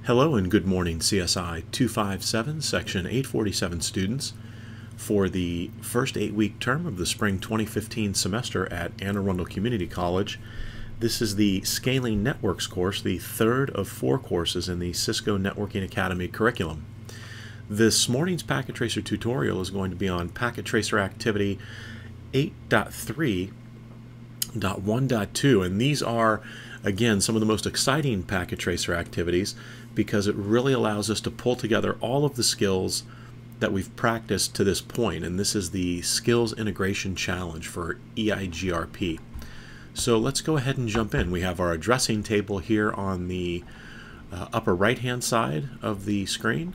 Hello and good morning, CSI257 Section 847 students. For the first 8-week term of the spring 2015 semester at Anne Arundel Community College, this is the Scaling Networks course, the third of 4 courses in the Cisco Networking Academy curriculum. This morning's PacketTracer tutorial is going to be on PacketTracer Activity 8.3.1.2, and these are, again, some of the most exciting PacketTracer activities because it really allows us to pull together all of the skills that we've practiced to this point, and this is the Skills Integration Challenge for EIGRP. So let's go ahead and jump in. We have our addressing table here on the upper right-hand side of the screen,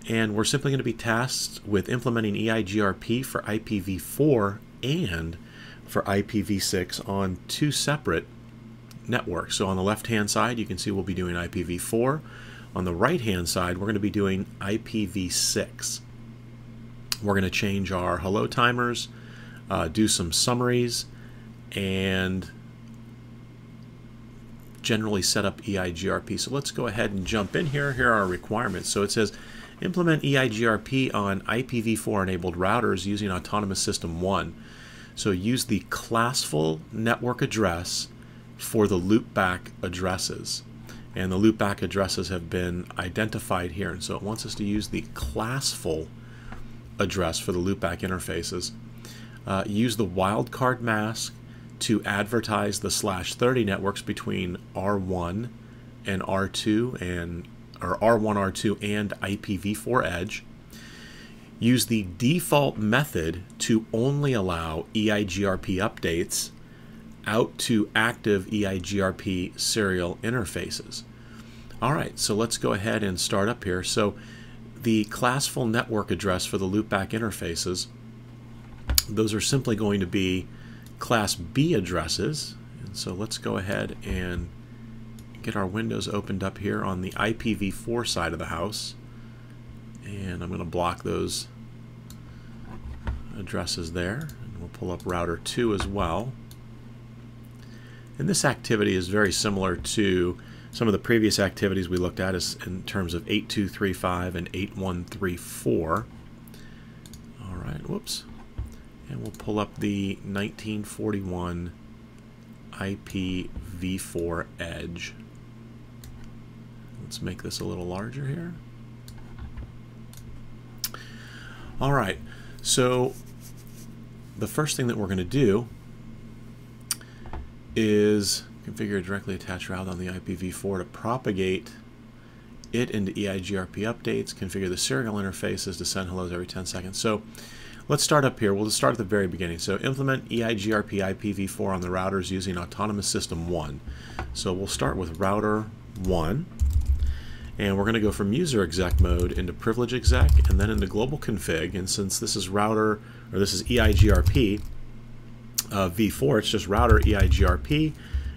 and we're simply going to be tasked with implementing EIGRP for IPv4 and for IPv6 on 2 separate networks. So on the left-hand side, you can see we'll be doing IPv4. On the right-hand side, we're going to be doing IPv6. We're going to change our hello timers, do some summaries, and generally set up EIGRP. So let's go ahead and jump in here. Here are our requirements. So it says implement EIGRP on IPv4 enabled routers using Autonomous System 1. So use the classful network address for the loopback addresses. And the loopback addresses have been identified here. And so it wants us to use the classful address for the loopback interfaces. Use the wildcard mask to advertise the /30 networks between R1 and R2 or R1, R2 and IPv4 Edge. Use the default method to only allow EIGRP updates out to active EIGRP serial interfaces. Alright, so let's go ahead and start up here. So the classful network address for the loopback interfaces, those are simply going to be class B addresses. And so let's go ahead and get our windows opened up here on the IPv4 side of the house. And I'm going to block those addresses there. And we'll pull up router 2 as well. And this activity is very similar to some of the previous activities we looked at in terms of 8235 and 8134. All right, whoops. And we'll pull up the 1941 IPv4 Edge. Let's make this a little larger here. All right, so the first thing that we're going to do is configure a directly attached route on the IPv4 to propagate it into EIGRP updates, configure the serial interfaces to send hellos every 10 seconds. So let's start up here. We'll just start at the very beginning. So implement EIGRP IPv4 on the routers using Autonomous System 1. So we'll start with router 1, and we're going to go from user exec mode into privilege exec and then into global config. And since this is EIGRP v4, it's just router EIGRP,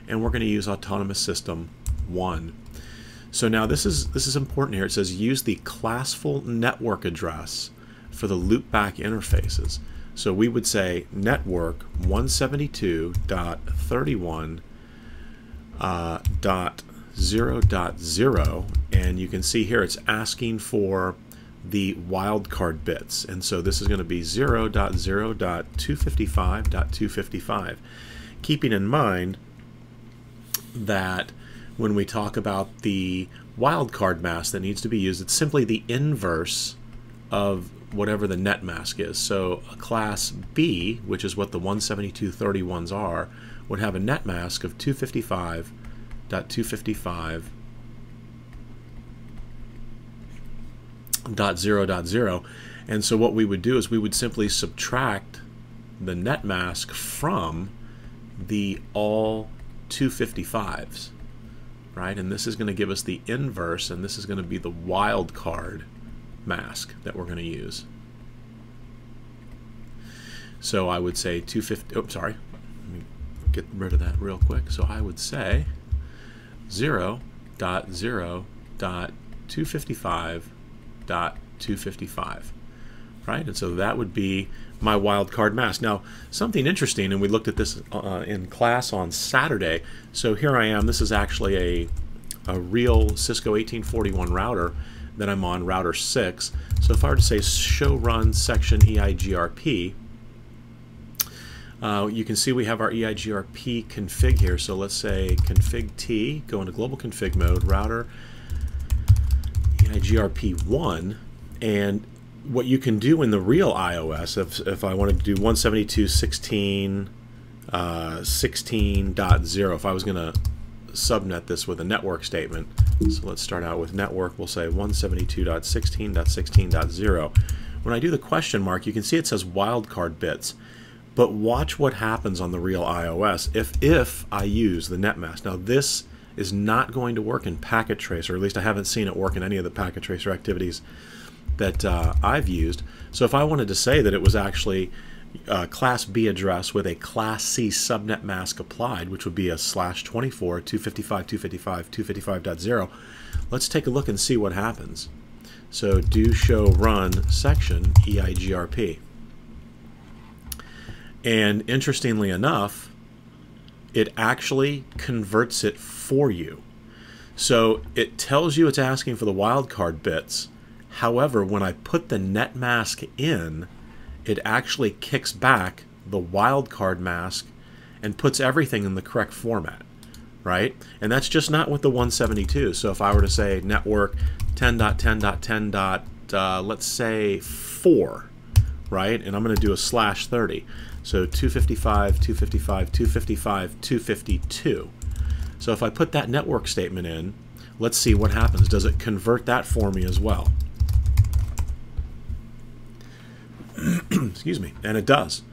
and we're going to use Autonomous System 1. So now this is important here. It says use the classful network address for the loopback interfaces. So we would say network 172.31.0.0, and you can see here it's asking for the wildcard bits, and so this is going to be 0.0.255.255. Keeping in mind that when we talk about the wildcard mask that needs to be used, it's simply the inverse of whatever the net mask is. So a class B, which is what the 172.31s are, would have a net mask of 255.255.0.0, and so what we would do is we would simply subtract the net mask from the all 255s, right? And this is going to give us the inverse, and this is going to be the wildcard mask that we're going to use. So I would say 250, oh, sorry, let me get rid of that real quick. So I would say 0.0.255.255, right? And so that would be my wildcard mask. Now, something interesting, and we looked at this in class on Saturday. So here I am. This is actually a real Cisco 1841 router that I'm on, router 6. So if I were to say show run section EIGRP, you can see we have our EIGRP config here. So let's say config T, go into global config mode, router EIGRP1, and what you can do in the real iOS, if I wanted to do 172.16.16.0, if I was going to subnet this with a network statement, so let's start out with network, we'll say 172.16.16.0. When I do the question mark, you can see it says wildcard bits. But watch what happens on the real iOS if I use the netmask. Now this is not going to work in PacketTracer, or at least I haven't seen it work in any of the PacketTracer activities that I've used. So if I wanted to say that it was actually a Class B address with a Class C subnet mask applied, which would be a /24 255.255.255.0, let's take a look and see what happens. So do show run section EIGRP. And interestingly enough, it actually converts it for you. So it tells you it's asking for the wildcard bits. However, when I put the net mask in, it actually kicks back the wildcard mask and puts everything in the correct format, right? And that's just not with the 172. So if I were to say network 10.10.10. Let's say 4, right? And I'm going to do a /30. So 255, 255, 255, 252. So if I put that network statement in, let's see what happens. Does it convert that for me as well? Excuse me. And it does,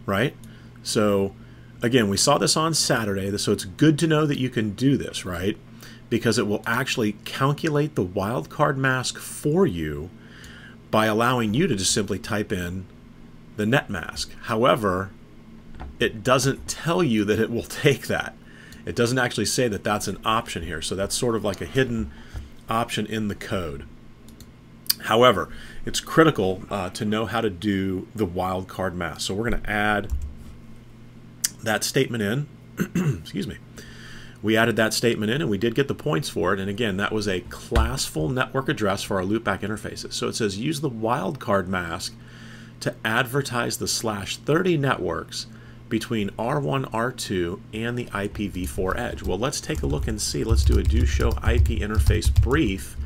right? So again, we saw this on Saturday, so it's good to know that you can do this, right? Because it will actually calculate the wildcard mask for you by allowing you to just simply type in the net mask. However, it doesn't tell you that it will take that. It doesn't actually say that that's an option here. So that's sort of like a hidden option in the code. However, it's critical to know how to do the wildcard mask. So we're going to add that statement in. Excuse me. We added that statement in and we did get the points for it. And again, that was a classful network address for our loopback interfaces. So it says use the wildcard mask to advertise the /30 networks between R1, R2, and the IPv4 edge. Well, let's take a look and see. Let's do a do show IP interface brief.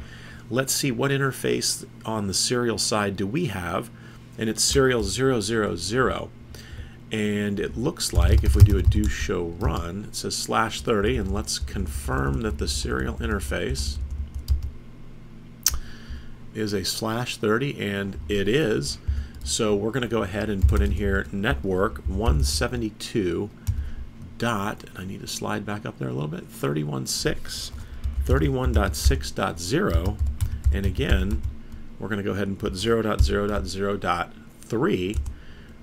Let's see what interface on the serial side do we have, and it's serial 000. And it looks like if we do a do show run, it says /30, and let's confirm that the serial interface is a /30, and it is. So we're going to go ahead and put in here network 172 dot, and I need to slide back up there a little bit, 31.6.0, and again we're going to go ahead and put 0.0.0.3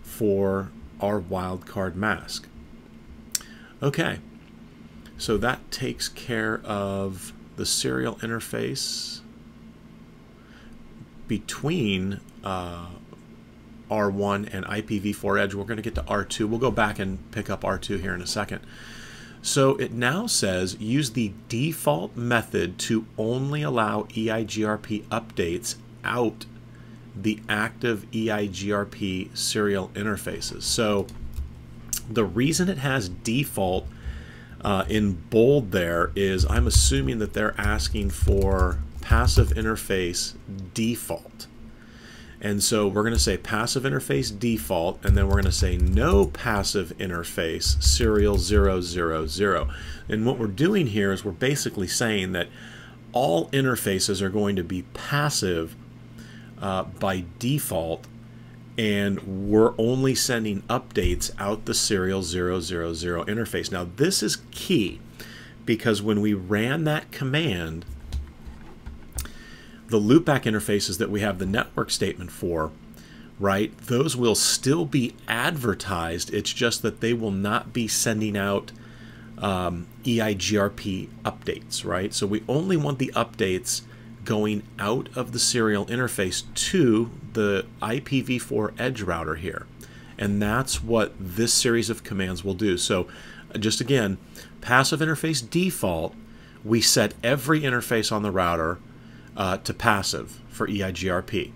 for our wildcard mask. Okay, so that takes care of the serial interface between R1 and IPv4 edge. We're going to get to R2. We'll go back and pick up R2 here in a second. So it now says use the default method to only allow EIGRP updates out the active EIGRP serial interfaces. So the reason it has default in bold there is I'm assuming that they're asking for passive interface default. And so we're going to say passive interface default, and then we're going to say no passive interface serial 000. And what we're doing here is we're basically saying that all interfaces are going to be passive by default, and we're only sending updates out the serial 000 interface. Now this is key because when we ran that command, the loopback interfaces that we have the network statement for, right, those will still be advertised. It's just that they will not be sending out EIGRP updates, right? So we only want the updates going out of the serial interface to the IPv4 edge router here. And that's what this series of commands will do. So just again, passive interface default, we set every interface on the router to passive for EIGRP.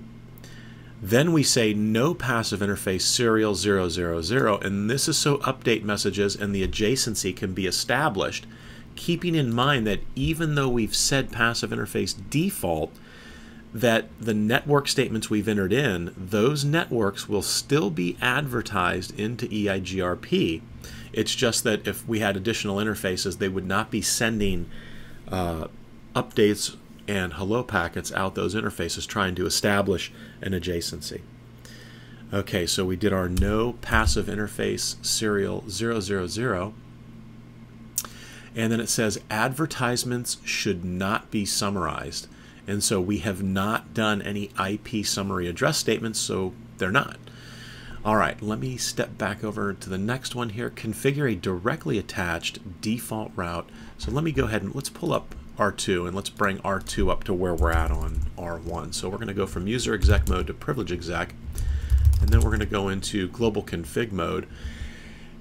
Then we say no passive interface serial 000, and this is so update messages and the adjacency can be established, keeping in mind that even though we've said passive interface default, that the network statements we've entered in, those networks will still be advertised into EIGRP. It's just that if we had additional interfaces, they would not be sending updates and hello packets out those interfaces trying to establish an adjacency. Okay, so we did our no passive interface serial 000, and then it says advertisements should not be summarized. And so we have not done any IP summary address statements, so they're not. All right, let me step back over to the next one here. Configure a directly attached default route. So let me go ahead and let's pull up R2 and let's bring R2 up to where we're at on R1. So we're going to go from user exec mode to privilege exec, and then we're going to go into global config mode.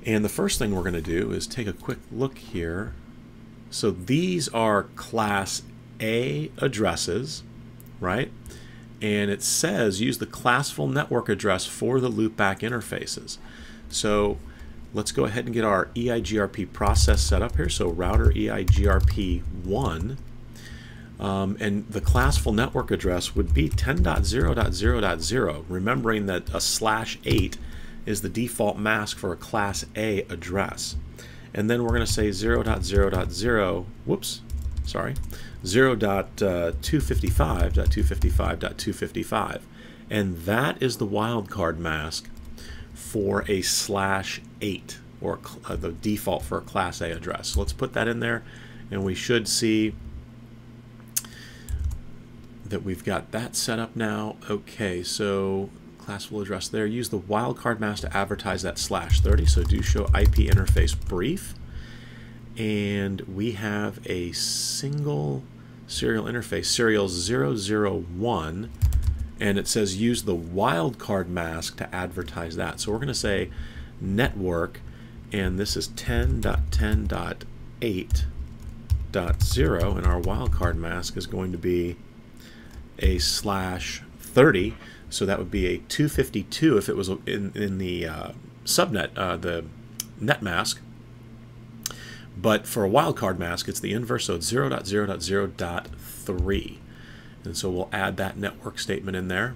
And the first thing we're going to do is take a quick look here. So these are class A addresses, right? And it says use the classful network address for the loopback interfaces. So let's go ahead and get our EIGRP process set up here. So router EIGRP1, and the classful network address would be 10.0.0.0, remembering that a /8 is the default mask for a class A address. And then we're going to say 0.0.0, whoops, sorry, 0.255.255.255, and that is the wildcard mask for a /8, or the default for a class A address. So let's put that in there, and we should see that we've got that set up now. Okay, so classful address there. Use the wildcard mask to advertise that /30, so do show IP interface brief. And we have a single serial interface, serial 001, and it says use the wildcard mask to advertise that. So we're going to say network, and this is 10.10.8.0, and our wildcard mask is going to be a /30. So that would be a 252 if it was in the subnet, the net mask. But for a wildcard mask, it's the inverse, so it's 0.0.0.3. And so we'll add that network statement in there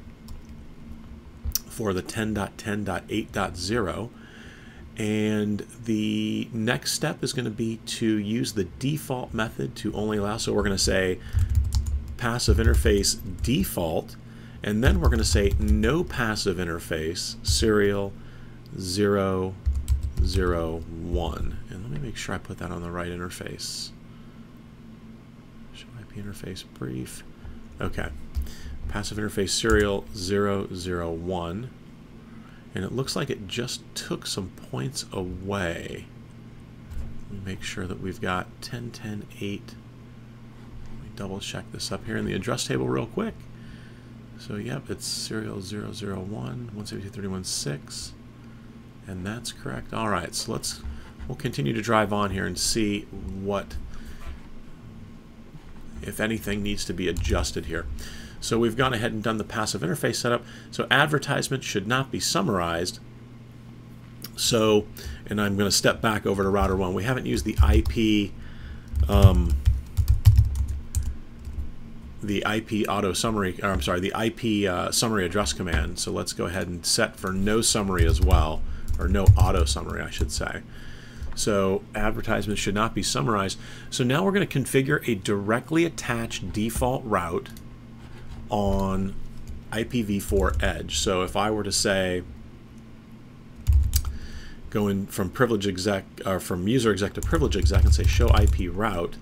for the 10.10.8.0. And the next step is going to be to use the default method to only allow. So we're going to say passive interface default, and then we're going to say no passive interface serial 001. And let me make sure I put that on the right interface. Show IP interface brief. Okay. Passive interface serial 001. And it looks like it just took some points away. Let me make sure that we've got 10.10.8. Let me double check this up here in the address table real quick. So yep, it's serial 001, 172.31.6, and that's correct. All right, so we'll continue to drive on here and see what, if anything, needs to be adjusted here. So we've gone ahead and done the passive interface setup. So advertisement should not be summarized. So, and I'm going to step back over to router 1. We haven't used the IP auto summary, or I'm sorry, the IP summary address command. So let's go ahead and set for no summary as well, or no auto summary, I should say. So advertisements should not be summarized. So now we're going to configure a directly attached default route on IPv4 Edge. So if I were to say, going from privilege exec, or from user exec to privilege exec, and say show IP route,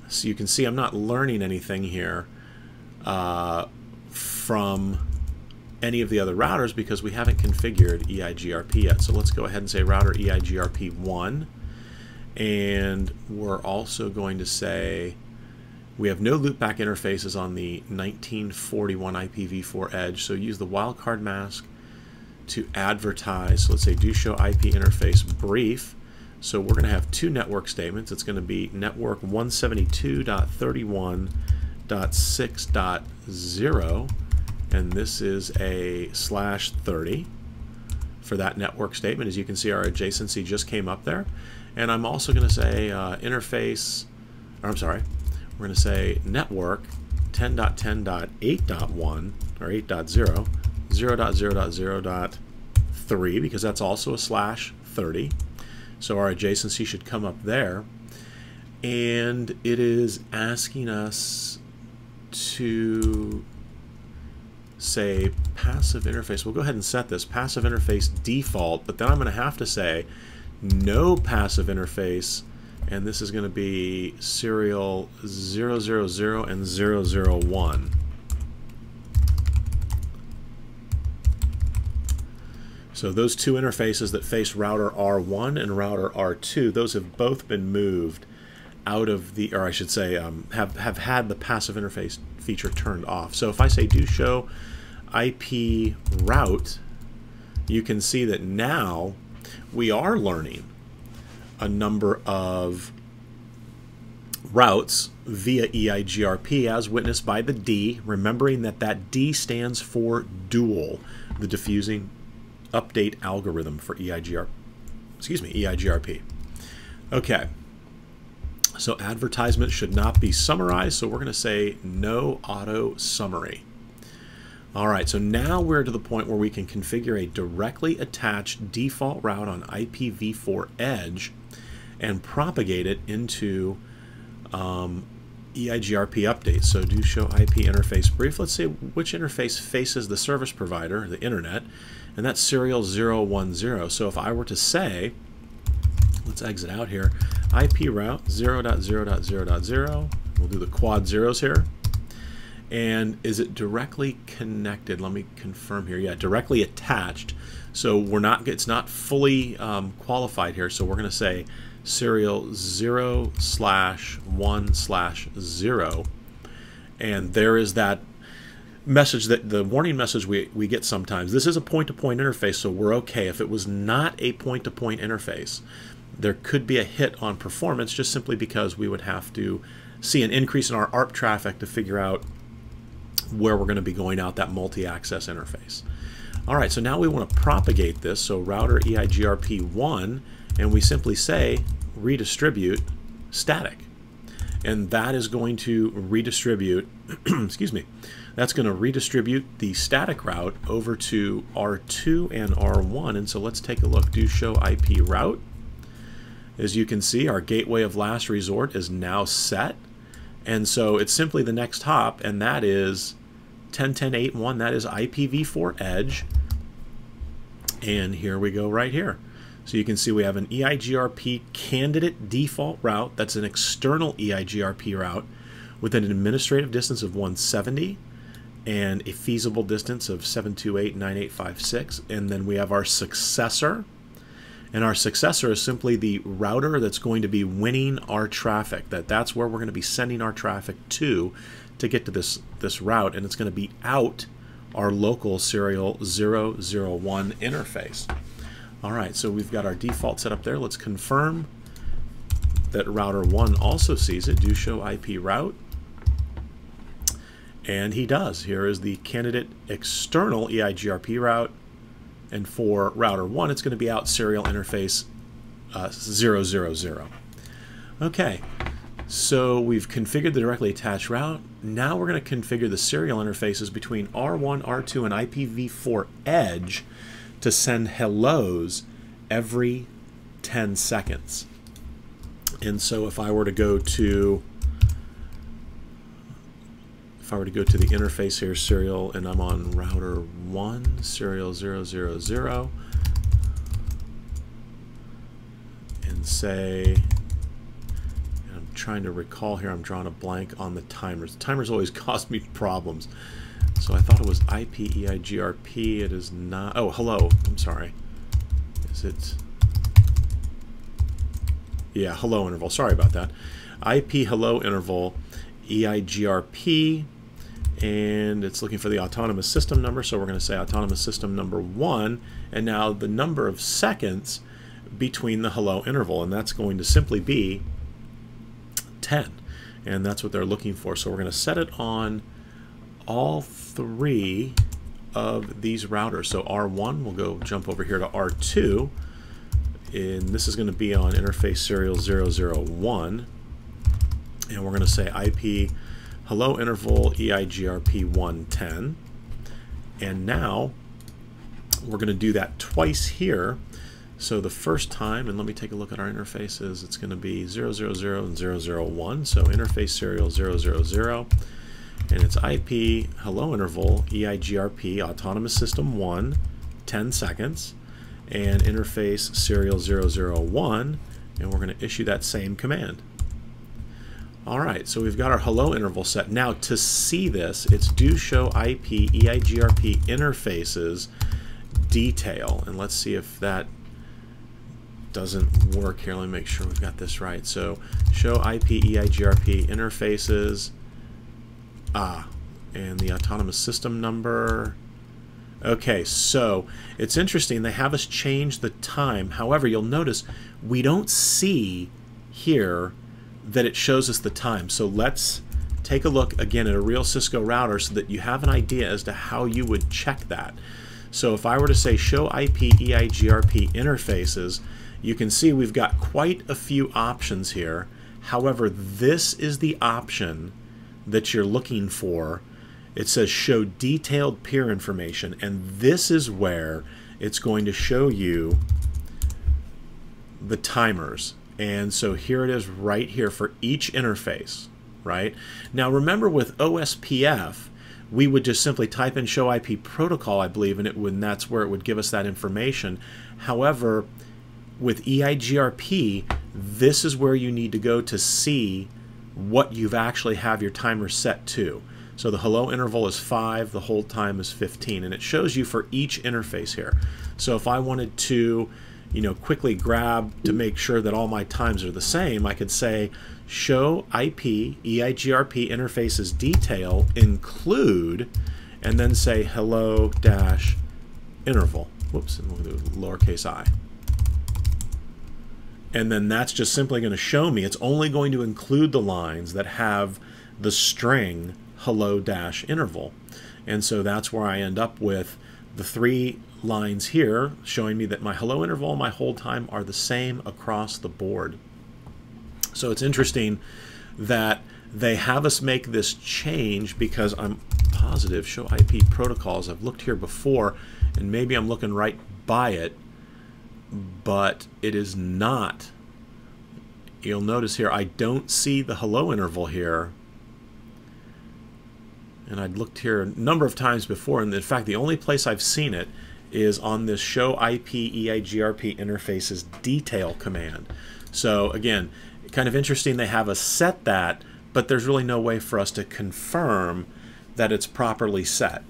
so you can see I'm not learning anything here from any of the other routers because we haven't configured EIGRP yet. So let's go ahead and say router EIGRP1, and we're also going to say we have no loopback interfaces on the 1941 IPv4 Edge, so use the wildcard mask to advertise. So let's say do show IP interface brief. So we're going to have two network statements. It's going to be network 172.31.6.0, and this is a /30 for that network statement. As you can see, our adjacency just came up there. And I'm also going to say interface, or I'm sorry, we're going to say network 10.10.8.1 or 8.0, 0.0.0.3, because that's also a /30. So our adjacency should come up there. And it is asking us to say passive interface. We'll go ahead and set this passive interface default, but then I'm going to have to say no passive interface, and this is going to be serial 000 and 001. So those two interfaces that face router R1 and router R2, those have both been moved out of the, or I should say, have had the passive interface feature turned off. So if I say do show IP route, you can see that now we are learning a number of routes via EIGRP as witnessed by the D, remembering that that D stands for dual, the diffusing update algorithm for EIGRP. Okay, so advertisement should not be summarized, so we're going to say no auto summary. All right, so now we're to the point where we can configure a directly attached default route on IPv4 Edge and propagate it into EIGRP updates. So do show IP interface brief. Let's say which interface faces the service provider, the internet, and that's serial 010. So if I were to say, let's exit out here, IP route 0.0.0.0, we'll do the quad zeros here. And is it directly connected? Let me confirm here. Yeah, directly attached. So we're not, it's not fully qualified here. So we're going to say serial 0/1/0. And there is that message, that the warning message we get sometimes. This is a point-to-point interface, so we're okay. If it was not a point-to-point interface, there could be a hit on performance just simply because we would have to see an increase in our ARP traffic to figure out where we're going to be going out that multi-access interface. All right, so now we want to propagate this. So router EIGRP1, and we simply say redistribute static. And that is going to redistribute, excuse me, that's going to redistribute the static route over to R2 and R1. And so let's take a look. Do show IP route. As you can see, our gateway of last resort is now set. And so it's simply the next hop, and that is 10.10.8.1. That is IPv4 Edge. And here we go right here. So you can see we have an EIGRP candidate default route. That's an external EIGRP route with an administrative distance of 170 and a feasible distance of 728.9856. And then we have our successor. And our successor is simply the router that's going to be winning our traffic. That's where we're going to be sending our traffic to get to this route, and it's going to be out our local serial 001 interface. All right, so we've got our default set up there. Let's confirm that router 1 also sees it. Do show IP route. And he does. Here is the candidate external EIGRP route. And for router 1, it's going to be out serial interface 000. Okay, so we've configured the directly attached route. Now we're going to configure the serial interfaces between R1, R2, and IPv4 Edge to send hellos every 10 seconds. And so if I were to go to the interface here, serial, and I'm on router 1, serial 000, and say, I'm trying to recall here, I'm drawing a blank on the timers. Timers always cause me problems. So I thought it was IP EIGRP, it is not. Oh, hello, I'm sorry. Is it? Yeah, hello interval, sorry about that. IP hello interval EIGRP, and it's looking for the autonomous system number, so we're going to say autonomous system number 1, and now the number of seconds between the hello interval, and that's going to simply be 10. And that's what they're looking for. So we're going to set it on all three of these routers. So R1, we'll go jump over here to R2, and this is going to be on interface serial 001, and we're going to say IP hello interval EIGRP 110, and now we're going to do that twice here. So the first time, and let me take a look at our interfaces, it's going to be 000 and 001, so interface serial 000, and it's IP hello interval EIGRP autonomous system 1, 10 seconds, and interface serial 001, and we're going to issue that same command. Alright, so we've got our hello interval set. Now to see this, it's do show IP EIGRP interfaces detail, and let's see if that doesn't work here. Let me make sure we've got this right. So show IP EIGRP interfaces, and the autonomous system number. Okay, so it's interesting, they have us change the time. However, you'll notice we don't see here that it shows us the time. So let's take a look again at a real Cisco router so that you have an idea as to how you would check that. So if I were to say show IP EIGRP interfaces, you can see we've got quite a few options here. However, this is the option that you're looking for. It says show detailed peer information, and this is where it's going to show you the timers. And so here it is right here for each interface, right? Now remember, with OSPF, we would just simply type in show IP protocol, I believe, and that's where it would give us that information. However, with EIGRP, this is where you need to go to see what you've actually have your timer set to. So the hello interval is 5, the hold time is 15, and it shows you for each interface here. So if I wanted to, quickly grab to make sure that all my times are the same, I could say show IP EIGRP interfaces detail include, and then say hello dash interval. Whoops, and we'll do lowercase I. And then that's just simply going to show me, it's only going to include the lines that have the string hello dash interval. And so that's where I end up with the 3 lines here showing me that my hello interval and my hold time are the same across the board. So it's interesting that they have us make this change, because I'm positive show IP protocols, I've looked here before and maybe I'm looking right by it, but it is not. You'll notice here I don't see the hello interval here, and I'd looked here a number of times before, and in fact the only place I've seen it is on this show IP EIGRP interfaces detail command. So again, kind of interesting, they have us set that, but there's really no way for us to confirm that it's properly set.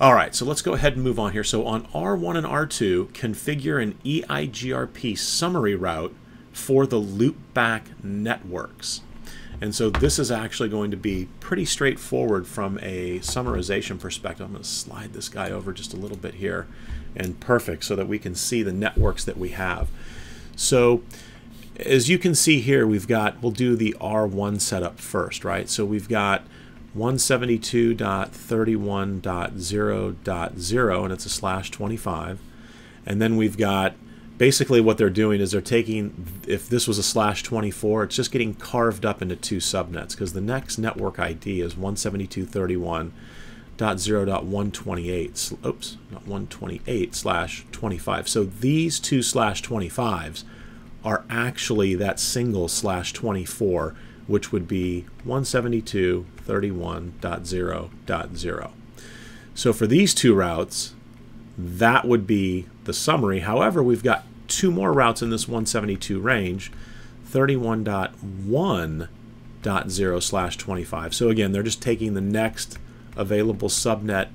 Alright, so let's go ahead and move on here. So on R1 and R2, configure an EIGRP summary route for the loopback networks. And so this is actually going to be pretty straightforward from a summarization perspective. I'm going to slide this guy over just a little bit here, and perfect, so that we can see the networks that we have. So as you can see here, we'll do the R1 setup first, right? So we've got 172.31.0.0, and it's a /25. And then we've got, basically what they're doing is they're taking, if this was a /24, it's just getting carved up into 2 subnets, because the next network ID is 172.31.0.128, oops, not 128/25. So these 2 /25s are actually that single /24, which would be 172.31.0.0. So for these 2 routes, that would be the summary. However, we've got 2 more routes in this 172 range, 31.1.0/25. So again, they're just taking the next available subnet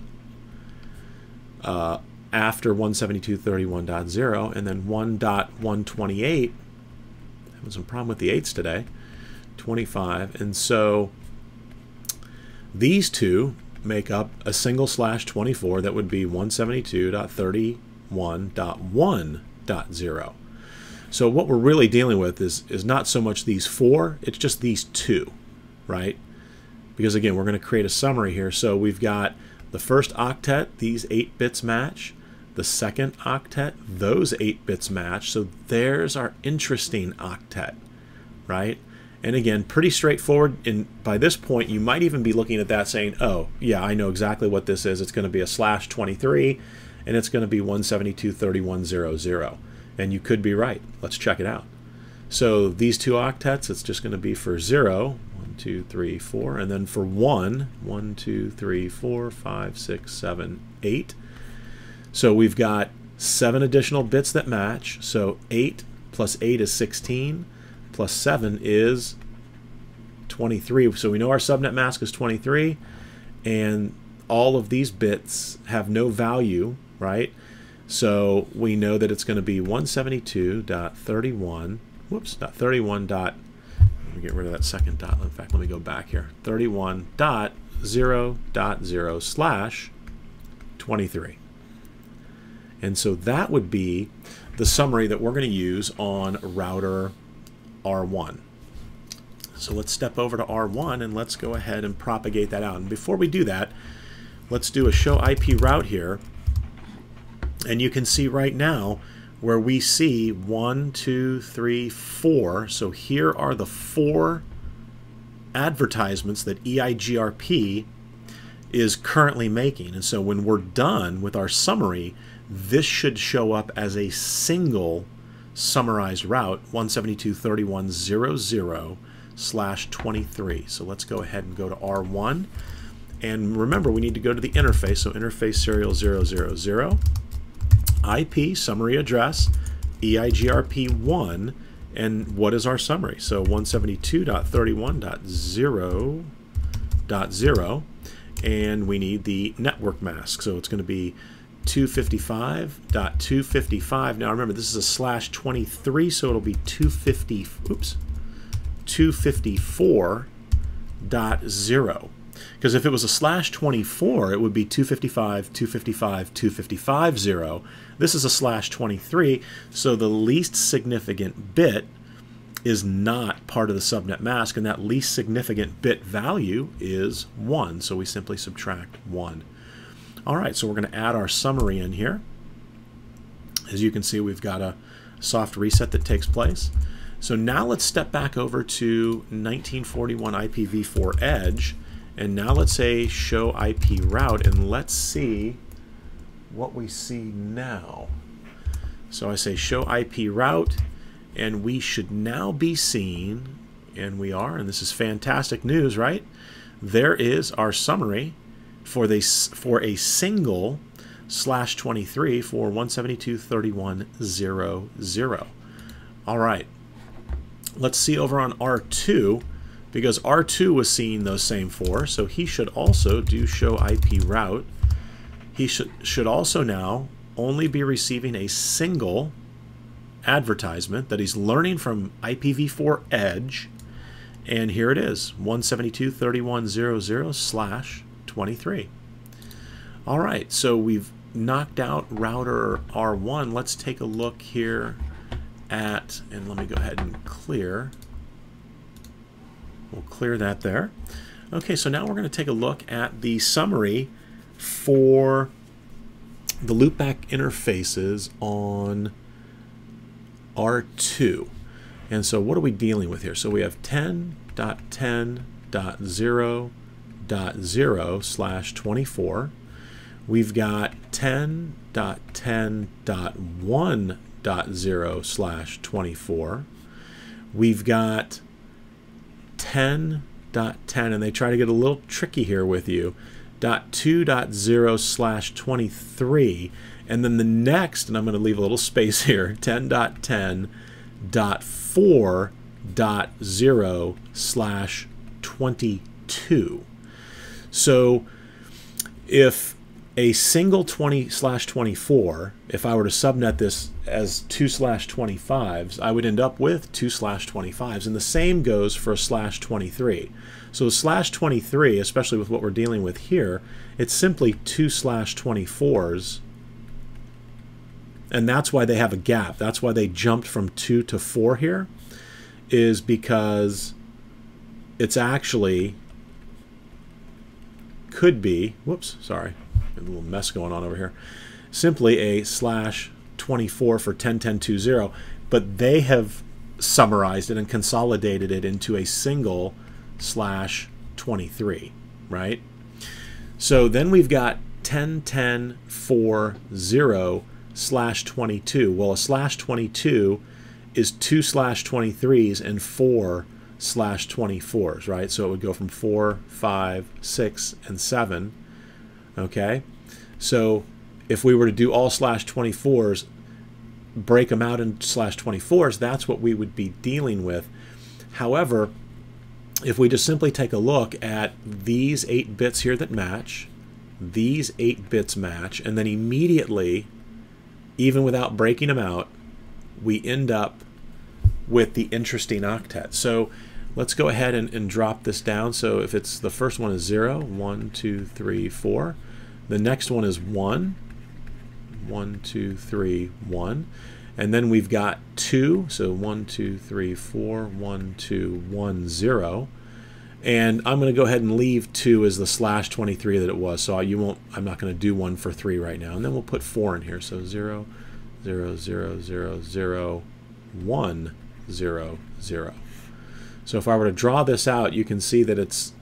after 172.31.0, and then 1.128, having some problem with the 8s today, 25. And so these 2 make up a single /24 that would be 172.31.1.0. So what we're really dealing with is not so much these 4, it's just these 2, right? Because again, we're going to create a summary here. So we've got the first octet, these 8 bits match. The second octet, those 8 bits match. So there's our interesting octet, right? And again, pretty straightforward. And by this point, you might even be looking at that saying, oh, yeah, I know exactly what this is. It's going to be a /23, and it's going to be 172.31.00. And you could be right. Let's check it out. So these 2 octets, it's just going to be for 0, 1, 2, 3, 4, and then for 1, 1, 2, 3, 4, 5, 6, 7, 8. So we've got 7 additional bits that match. So 8 plus 8 is 16, plus 7 is 23. So we know our subnet mask is 23, and all of these bits have no value, right? So we know that it's going to be 172.31, whoops, .31. Let me get rid of that second dot. In fact, let me go back here. 31.0.0/23. And so that would be the summary that we're going to use on router R1. So let's step over to R1 and let's go ahead and propagate that out. And before we do that, let's do a show IP route here. And you can see right now where we see 1, 2, 3, 4. So here are the 4 advertisements that EIGRP is currently making. And so when we're done with our summary, this should show up as a single summarized route, 172.31.00/23. So let's go ahead and go to R1. And remember, we need to go to the interface. So interface serial 000, IP summary address, EIGRP1, and what is our summary? So 172.31.0.0, and we need the network mask. So it's going to be 255.255. Now remember, this is a /23, so it'll be 254.0. Because if it was a /24, it would be 255.255.255.0. This is a /23, so the least significant bit is not part of the subnet mask, and that least significant bit value is 1. So we simply subtract 1. All right, so we're going to add our summary in here. As you can see, we've got a soft reset that takes place. So now let's step back over to 1941 IPv4 Edge, and now let's say show IP route, and let's see what we see now. So I say show IP route, and we should now be seeing, and we are, and this is fantastic news, right? There is our summary for a single /23 for 172.31.00. All right, let's see over on R2, because R2 was seeing those same 4, so he should also do show IP route. He should also now only be receiving a single advertisement that he's learning from IPv4 Edge, and here it is, 172.31.00/23. All right, so we've knocked out router R1. Let's take a look here at, and let me go ahead and clear. We'll clear that there. Okay, so now we're going to take a look at the summary for the loopback interfaces on R2. And so what are we dealing with here? So we have 10.10.0.0/24. We've got 10.10.1.0/24. We've got 10.10, and they try to get a little tricky here with you, .2.0/23, and then the next, and I'm going to leave a little space here, 10.10.4.0/22. So if a single 20/24, if I were to subnet this as 2/25s, I would end up with 2/25s, and the same goes for a /23. So /23, especially with what we're dealing with here, it's simply 2/24s And that's why they have a gap. That's why they jumped from 2 to 4 here, is because it's actually could be, whoops, sorry, a little mess going on over here, simply a /24 for 10.10.20, but they have summarized it and consolidated it into a single /23, right? So then we've got 10.10.40/22. Well, a /22 is 2 /23s and 4 /24s, right? So it would go from 4, 5, 6, and 7. Okay, so if we were to do all /24s, break them out in /24s, that's what we would be dealing with. However, if we just simply take a look at these 8 bits here that match, these 8 bits match, and then immediately, even without breaking them out, we end up with the interesting octet. So let's go ahead and drop this down. So if it's the first one is 0, 1, 2, 3, 4. The next one is 1, 1, 2, 3, 1. And then we've got 2, so 1, 2, 3, 4, 1, 2, 1, 0. And I'm going to go ahead and leave 2 as the /23 that it was. So I'm not going to do 1 for 3 right now. And then we'll put 4 in here. So 0, 0, 0, 0, 0, 1, 0, 0. So if I were to draw this out, you can see that it's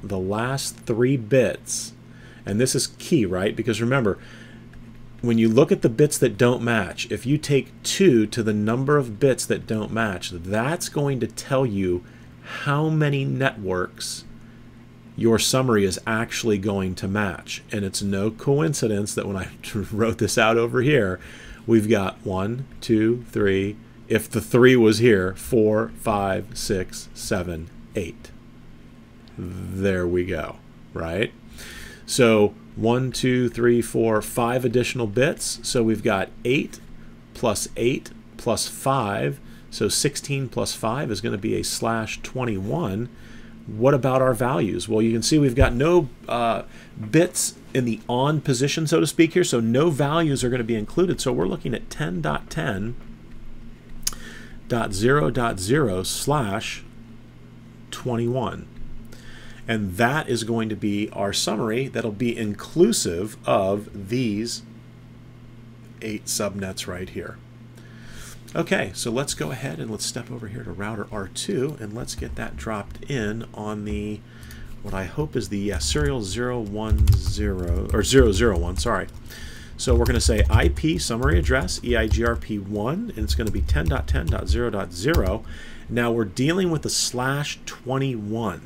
the last 3 bits. And this is key, right? Because remember, when you look at the bits that don't match, if you take 2 to the number of bits that don't match, that's going to tell you how many networks your summary is actually going to match. And it's no coincidence that when I wrote this out over here, we've got 1, 2, 3, if the 3 was here, 4, 5, 6, 7, 8. There we go, right? So 1, 2, 3, 4, 5 additional bits. So we've got 8 plus 8 plus 5. So 16 plus 5 is going to be a /21. What about our values? Well, you can see we've got no bits in the on position, so to speak, here. So no values are going to be included. So we're looking at 10.10.0.0/21. And that is going to be our summary that'll be inclusive of these 8 subnets right here. Okay, so let's go ahead and let's step over here to router R2 and let's get that dropped in on the, what I hope is the serial 010, or 001, sorry. So we're going to say IP summary address, EIGRP1, and it's going to be 10.10.0.0. Now we're dealing with the /21,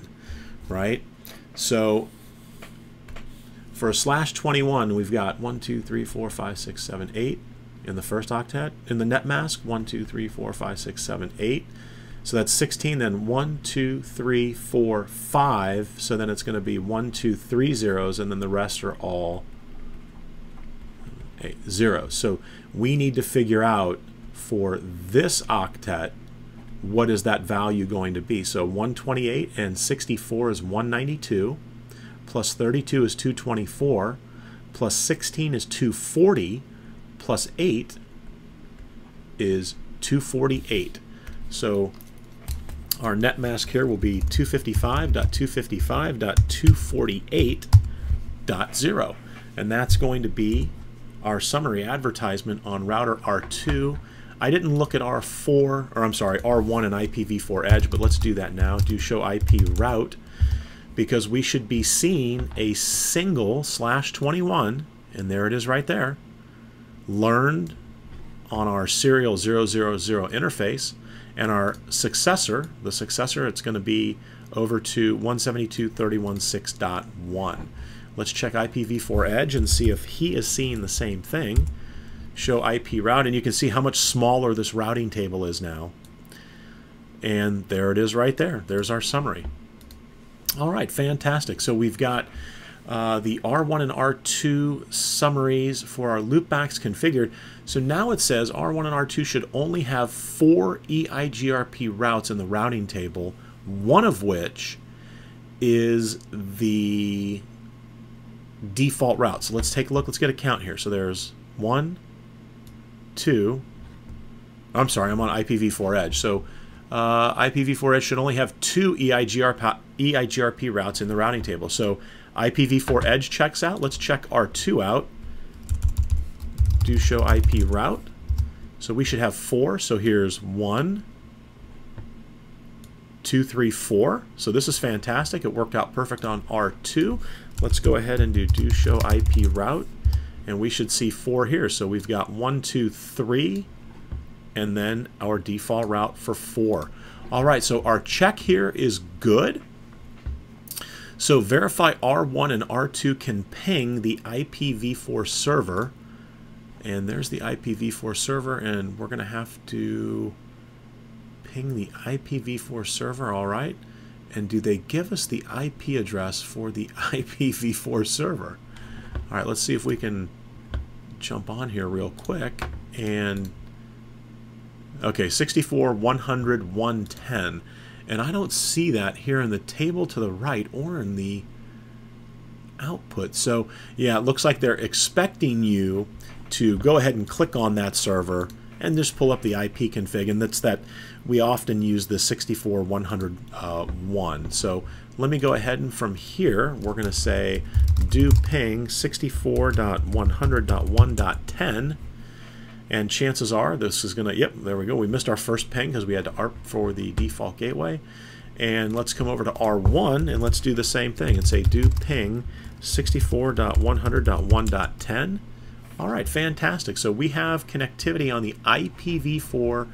right? So for a /21, we've got 1, 2, 3, 4, 5, 6, 7, 8 in the first octet. In the net mask, 1, 2, 3, 4, 5, 6, 7, 8. So that's 16, then 1, 2, 3, 4, 5. So then it's going to be 1, 2, 3 zeros, and then the rest are all 8 zeros. So we need to figure out for this octet, what is that value going to be? So 128 and 64 is 192, plus 32 is 224, plus 16 is 240, plus 8 is 248. So our net mask here will be 255.255.248.0. And that's going to be our summary advertisement on router R2. I didn't look at R4, or I'm sorry, R1 and IPv4 Edge, but let's do that now. Do show IP route, because we should be seeing a single /21, and there it is right there, learned on our serial 000 interface, and our successor, the successor, it's going to be over to 172.31.6.1. Let's check IPv4 Edge and see if he is seeing the same thing. Show IP route, and you can see how much smaller this routing table is now. And there it is right there. There's our summary. All right, fantastic. So we've got the R1 and R2 summaries for our loopbacks configured. So now it says R1 and R2 should only have 4 EIGRP routes in the routing table, one of which is the default route. So let's take a look. Let's get a count here. So there's 1, 2. I'm sorry, I'm on IPv4 Edge. So IPv4 Edge should only have 2 EIGRP routes in the routing table. So IPv4 Edge checks out. Let's check R2 out. Do show IP route. So we should have 4. So here's 1, 2, 3, 4. So this is fantastic. It worked out perfect on R2. Let's go ahead and do show IP route. And we should see 4 here. So we've got 1, 2, 3, and then our default route for 4. All right, so our check here is good. So verify R1 and R2 can ping the IPv4 server. And there's the IPv4 server, and we're going to have to ping the IPv4 server, all right. And do they give us the IP address for the IPv4 server? All right, let's see if we can jump on here real quick. And okay, 64.100.110. And I don't see that here in the table to the right or in the output. So yeah, it looks like they're expecting you to go ahead and click on that server and just pull up the IP config, and that's that we often use the 64.100.1. So let me go ahead and from here we're going to say do ping 64.100.1.10, and chances are this is going to, yep, there we go, we missed our first ping because we had to ARP for the default gateway. And let's come over to R1 and let's do the same thing and say do ping 64.100.1.10. All right, fantastic. So we have connectivity on the IPv4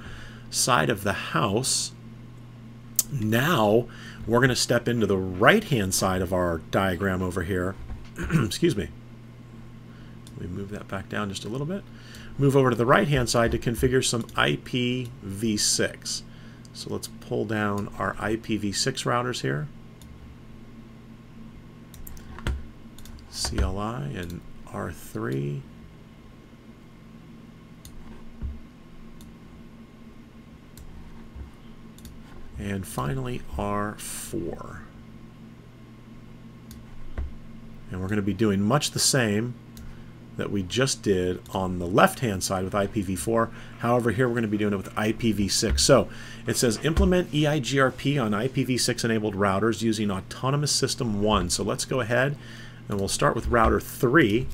side of the house. Now we're going to step into the right-hand side of our diagram over here. Excuse me. Let me move that back down just a little bit. Move over to the right-hand side to configure some IPv6. So let's pull down our IPv6 routers here. CLI and R3. And finally R4. And we're going to be doing much the same that we just did on the left-hand side with IPv4. However, here we're going to be doing it with IPv6. So it says implement EIGRP on IPv6 enabled routers using Autonomous System 1. So let's go ahead and we'll start with router 3.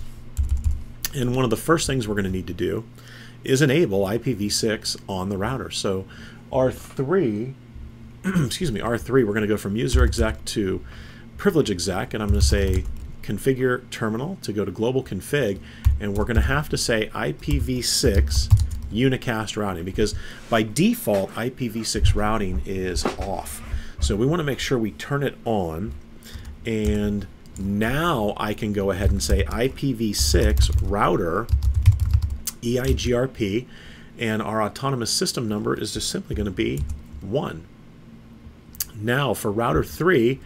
And one of the first things we're going to need to do is enable IPv6 on the router. So R3, excuse me, R3, we're going to go from user exec to privilege exec, and I'm going to say configure terminal to go to global config, and we're going to have to say IPv6 unicast routing, because by default IPv6 routing is off. So we want to make sure we turn it on, and now I can go ahead and say IPv6 router EIGRP, and our autonomous system number is just simply going to be 1. Now for router 3,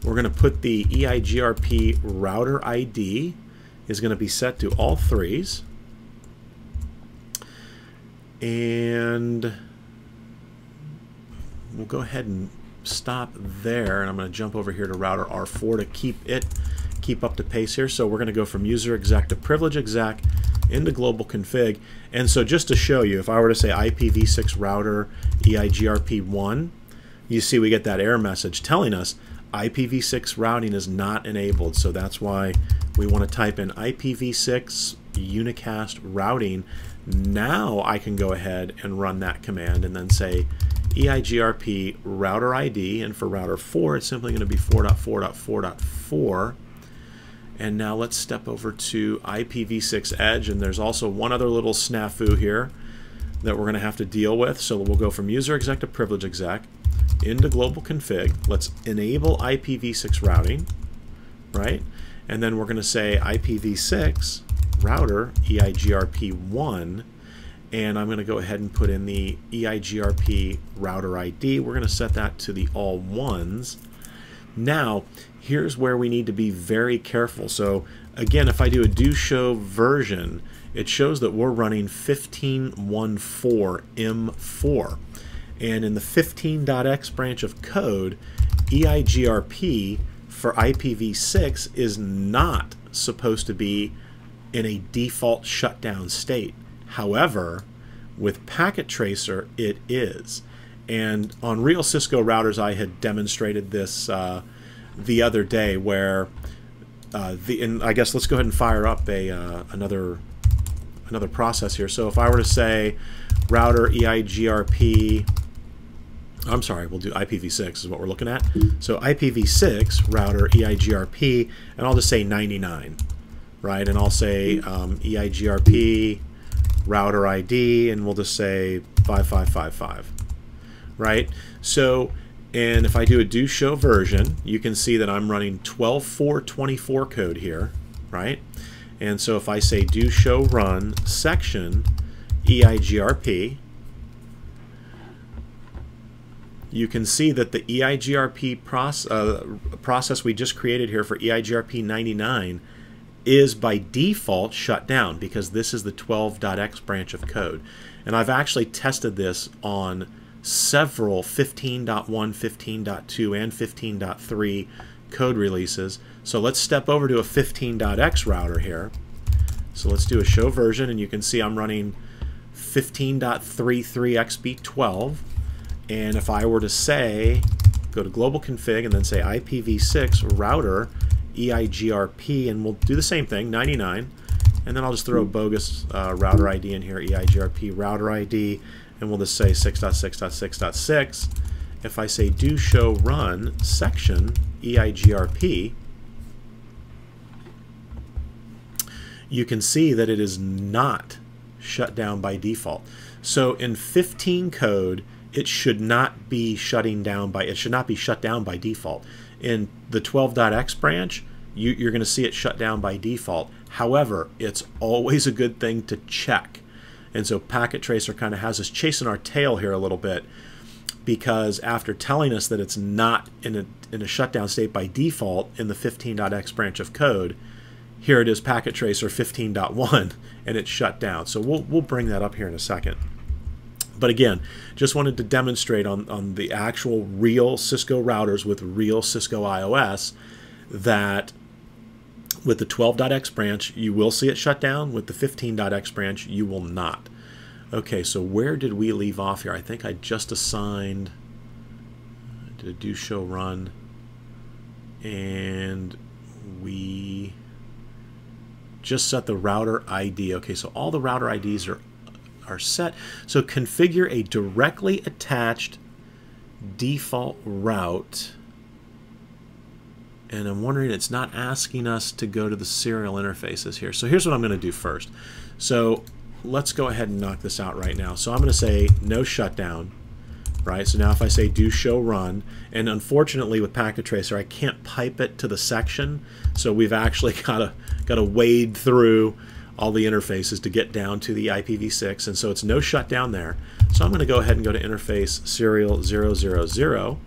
we're going to put the EIGRP router ID is going to be set to all 3s. And we'll go ahead and stop there, and I'm going to jump over here to router R4 to keep up to pace here. So we're going to go from user exec to privilege exec into global config. And so just to show you, if I were to say IPv6 router EIGRP1, you see we get that error message telling us IPv6 routing is not enabled. So that's why we want to type in IPv6 unicast routing. Now I can go ahead and run that command and then say EIGRP router ID, and for router 4 it's simply going to be 4.4.4.4. And now let's step over to IPv6 Edge, and there's also one other little snafu here that we're going to have to deal with. So we'll go from user exec to privilege exec into global config. Let's enable IPv6 routing, right? And then we're going to say IPv6 router EIGRP1, and I'm going to go ahead and put in the EIGRP router ID. We're going to set that to the all ones. Now here's where we need to be very careful. So again, if I do a do show version, it shows that we're running 15.1.4 M4. And in the 15.x branch of code, EIGRP for IPv6 is not supposed to be in a default shutdown state. However, with PacketTracer, it is. And on real Cisco routers, I had demonstrated this the other day, where and I guess let's go ahead and fire up another process here. So if I were to say router EIGRP, I'm sorry, we'll do IPv6 is what we're looking at. So IPv6 router EIGRP, and I'll just say 99, right? And I'll say EIGRP router ID, and we'll just say 5555, right? So, and if I do a do show version, you can see that I'm running 12.4.24 code here, right? And so if I say do show run section EIGRP, you can see that the EIGRP process we just created here for EIGRP 99 is by default shut down, because this is the 12.x branch of code. And I've actually tested this on several 15.1, 15.2, and 15.3 code releases. So let's step over to a 15.x router here. So let's do a show version, and you can see I'm running 15.33xb12. And if I were to say, go to global config and then say IPv6 router EIGRP, and we'll do the same thing, 99, and then I'll just throw a bogus router ID in here, EIGRP router ID, and we'll just say 6.6.6.6. If I say do show run section EIGRP, you can see that it is not shut down by default. So in 15 code, it should not be shut down by default. In the 12.x branch, you're going to see it shut down by default. However, it's always a good thing to check. And so PacketTracer kind of has us chasing our tail here a little bit, because after telling us that it's not in a shutdown state by default in the 15.x branch of code, here it is PacketTracer 15.1, and it's shut down. So we'll bring that up here in a second. But again, just wanted to demonstrate on the actual real Cisco routers with real Cisco IOS that with the 12.x branch, you will see it shut down. With the 15.x branch, you will not. Okay, so where did we leave off here? I think I just assigned, did a do show run, and we just set the router ID. Okay, so all the router IDs are set. So configure a directly attached default route, and I'm wondering, it's not asking us to go to the serial interfaces here. So here's what I'm going to do first. So let's go ahead and knock this out right now. So I'm going to say no shutdown, right? So now if I say do show run, and unfortunately with PacketTracer I can't pipe it to the section, so we've actually got to wade through all the interfaces to get down to the IPv6, and so it's no shutdown there. So I'm going to go ahead and go to interface serial 000,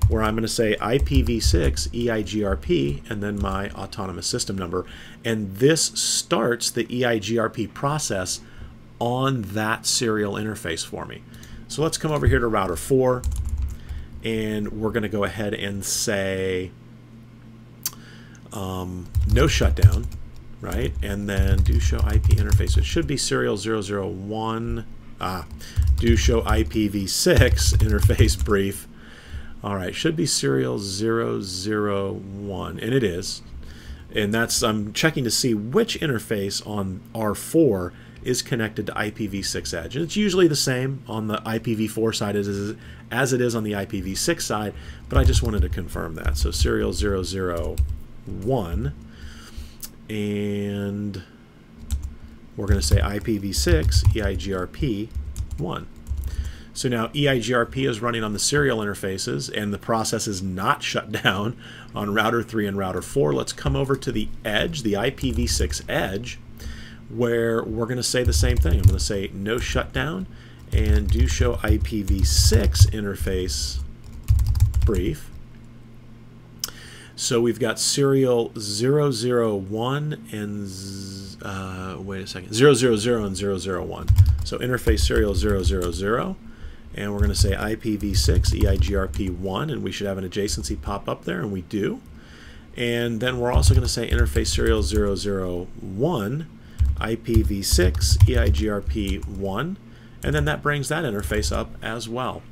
where I'm going to say IPv6 EIGRP and then my autonomous system number, and this starts the EIGRP process on that serial interface for me. So let's come over here to router 4, and we're going to go ahead and say no shutdown, right? And then do show IP interface. It should be serial 001. Do show IPv6 interface brief. All right, should be serial 001, and it is. And that's, I'm checking to see which interface on R4 is connected to IPv6 edge. And it's usually the same on the IPv4 side as it is on the IPv6 side, but I just wanted to confirm that. So serial 001, and we're going to say IPv6 EIGRP 1. So now EIGRP is running on the serial interfaces, and the process is not shut down on router 3 and router 4. Let's come over to the edge, the IPv6 edge, where we're going to say the same thing. I'm going to say no shutdown and do show IPv6 interface brief. So we've got serial 001 and wait a second, 000 and 001. So interface serial 000, and we're going to say IPv6 EIGRP 1, and we should have an adjacency pop up there, and we do. And then we're also going to say interface serial 001 IPv6 EIGRP 1, and then that brings that interface up as well.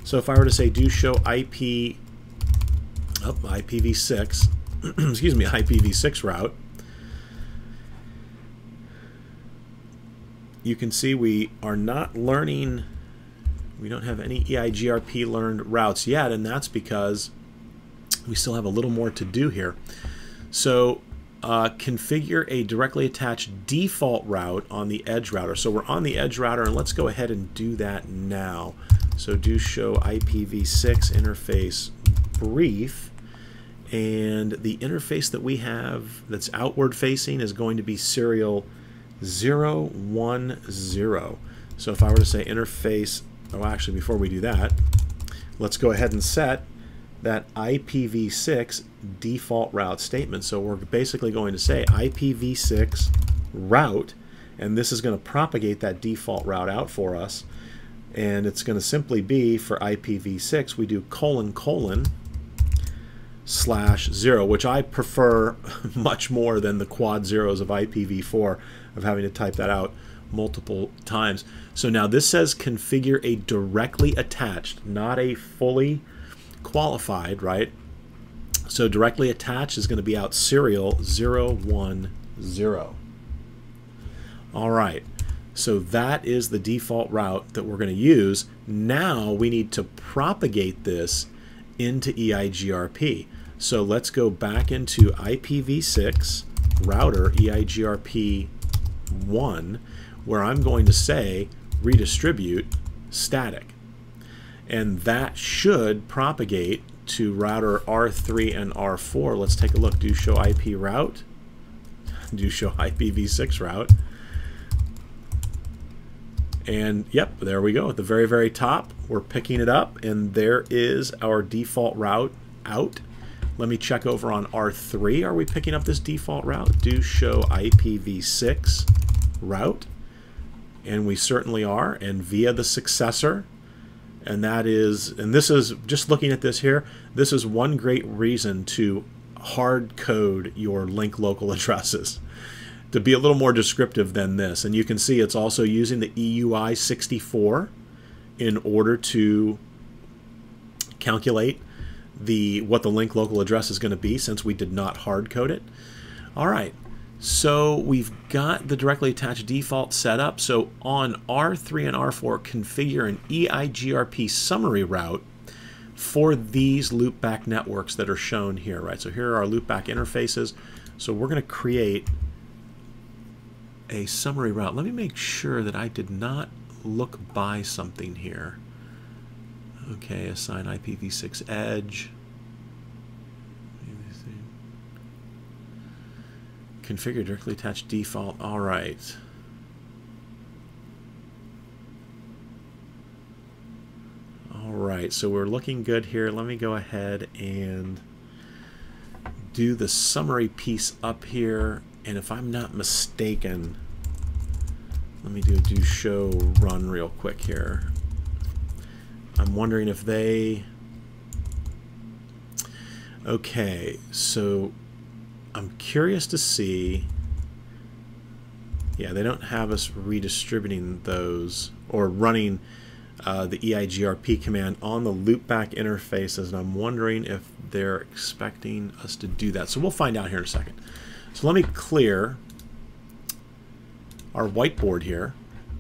So if I were to say do show IPv6 excuse me, IPv6 route, you can see we are not learning, we don't have any EIGRP learned routes yet, and that's because we still have a little more to do here. So configure a directly attached default route on the edge router. So we're on the edge router, and let's go ahead and do that now. So do show IPv6 interface brief, and the interface that we have that's outward facing is going to be serial 010. So if I were to say interface, oh actually before we do that, let's go ahead and set that IPv6 default route statement. So we're basically going to say IPv6 route, and this is going to propagate that default route out for us, and it's going to simply be for IPv6 we do : /0, which I prefer much more than the quad zeros of IPv4 of having to type that out multiple times. So now this says configure a directly attached, not a fully qualified, right? So directly attached is going to be out serial 010. All right, so that is the default route that we're going to use. Now we need to propagate this into EIGRP. So let's go back into IPv6 router EIGRP 1, where I'm going to say redistribute static. And that should propagate to router R3 and R4. Let's take a look. Do show IP route. Do show IPv6 route. And yep, there we go. At the very, very top, we're picking it up, and there is our default route out. Let me check over on R3. Are we picking up this default route? Do show IPv6 route. And we certainly are, and via the successor. And that is, and this is, just looking at this here, this is one great reason to hard code your link local addresses, to be a little more descriptive than this. And you can see it's also using the EUI64 in order to calculate what the link local address is going to be, since we did not hard code it. All right, so we've got the directly attached default set up. So on R3 and R4, configure an EIGRP summary route for these loopback networks that are shown here, right? So here are our loopback interfaces. So we're going to create a summary route. Let me make sure that I did not look by something here. Okay, assign IPv6 edge. Configure directly attached default. All right. All right, so we're looking good here. Let me go ahead and do the summary piece up here. And if I'm not mistaken, let me do show run real quick here. I'm wondering if they... Okay, so I'm curious to see... Yeah, they don't have us redistributing those or running the EIGRP command on the loopback interfaces, and I'm wondering if they're expecting us to do that. So we'll find out here in a second. So let me clear our whiteboard here,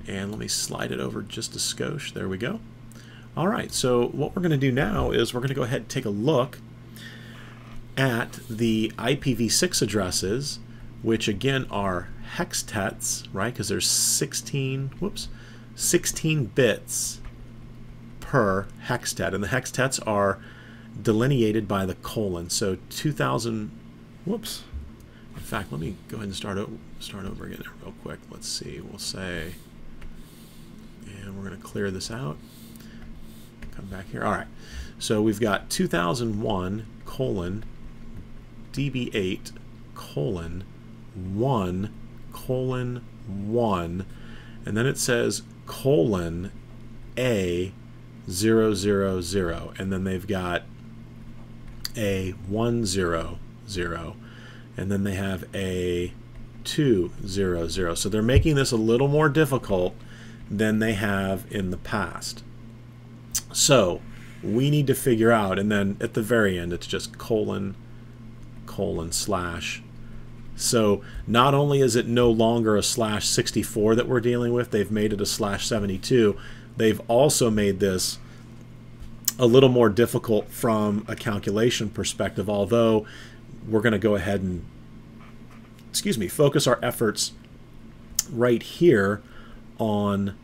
and let me slide it over just a skosh. There we go. All right, so what we're going to do now is we're going to go ahead and take a look at the IPv6 addresses, which again are hextets, right? Because there's 16 bits per hextet, and the hextets are delineated by the colon. So 2000, whoops. In fact, let me go ahead and start over again real quick. Let's see. We'll say, and we're going to clear this out. Come back here. All right. So we've got 2001 colon DB8 colon 1 colon 1, and then it says colon A 000, and then they've got a 100, and then they have a 200. So they're making this a little more difficult than they have in the past. So we need to figure out, and then at the very end it's just colon, slash. So not only is it no longer a /64 that we're dealing with, they've made it a /72. They've also made this a little more difficult from a calculation perspective, although we're going to go ahead and, focus our efforts right here on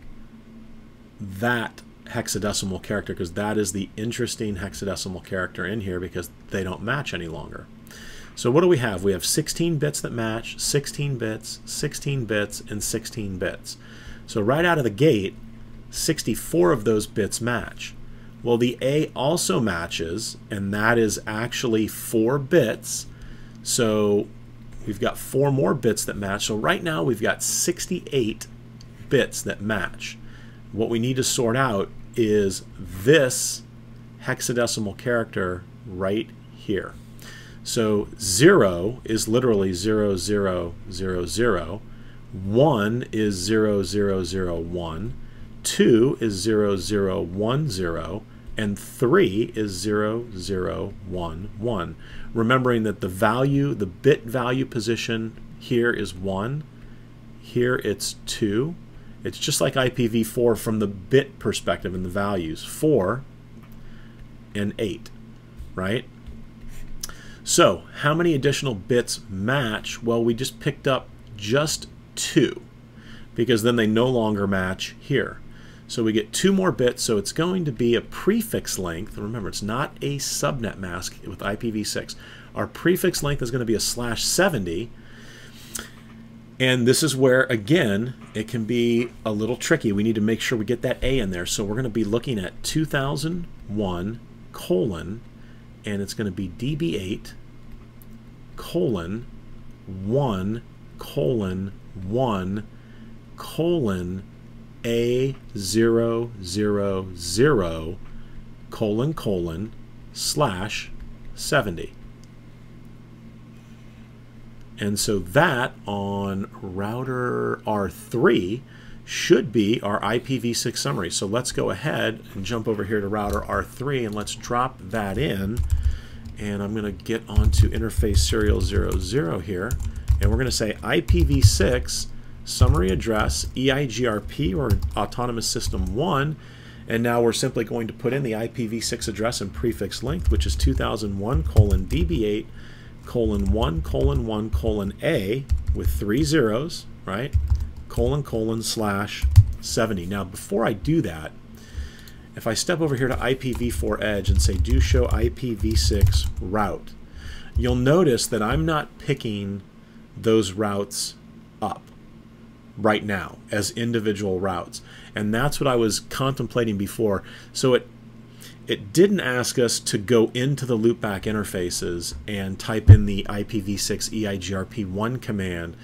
that hexadecimal character, because that is the interesting hexadecimal character in here, because they don't match any longer. So what do we have? We have 16 bits that match, 16 bits, 16 bits, and 16 bits. So right out of the gate, 64 of those bits match. Well, the A also matches, and that is actually 4 bits. So we've got 4 more bits that match. So right now we've got 68 bits that match. What we need to sort out is this hexadecimal character right here. So 0 is literally 0, 0, 0, 0. 1 is 0, 0, 0, 1. 2 is 0, 0, 1, 0. And 3 is 0, 0, 1, 1. Remembering that the value, the bit value position here is 1. Here it's 2. It's just like IPv4 from the bit perspective and the values, 4 and 8, right? So how many additional bits match? Well, we just picked up just 2, because then they no longer match here. So we get 2 more bits, so it's going to be a prefix length. Remember, it's not a subnet mask with IPv6. Our prefix length is going to be a /70. And this is where, again, it can be a little tricky. We need to make sure we get that A in there. So we're going to be looking at 2001 colon, and it's going to be DB8 colon 1 colon 1 colon A000 colon /70. And so that on router R3 should be our IPv6 summary. So let's go ahead and jump over here to router R3 and let's drop that in. And I'm going to get onto interface serial 00 here. And we're going to say IPv6 summary address EIGRP, or autonomous system 1. And now we're simply going to put in the IPv6 address and prefix length, which is 2001 colon DB8 colon 1 colon 1 colon A with 3 zeros, right? Colon /70. Now before I do that, if I step over here to IPv4 Edge and say do show IPv6 route, you'll notice that I'm not picking those routes up right now as individual routes. And that's what I was contemplating before. So it didn't ask us to go into the loopback interfaces and type in the IPv6 EIGRP1 command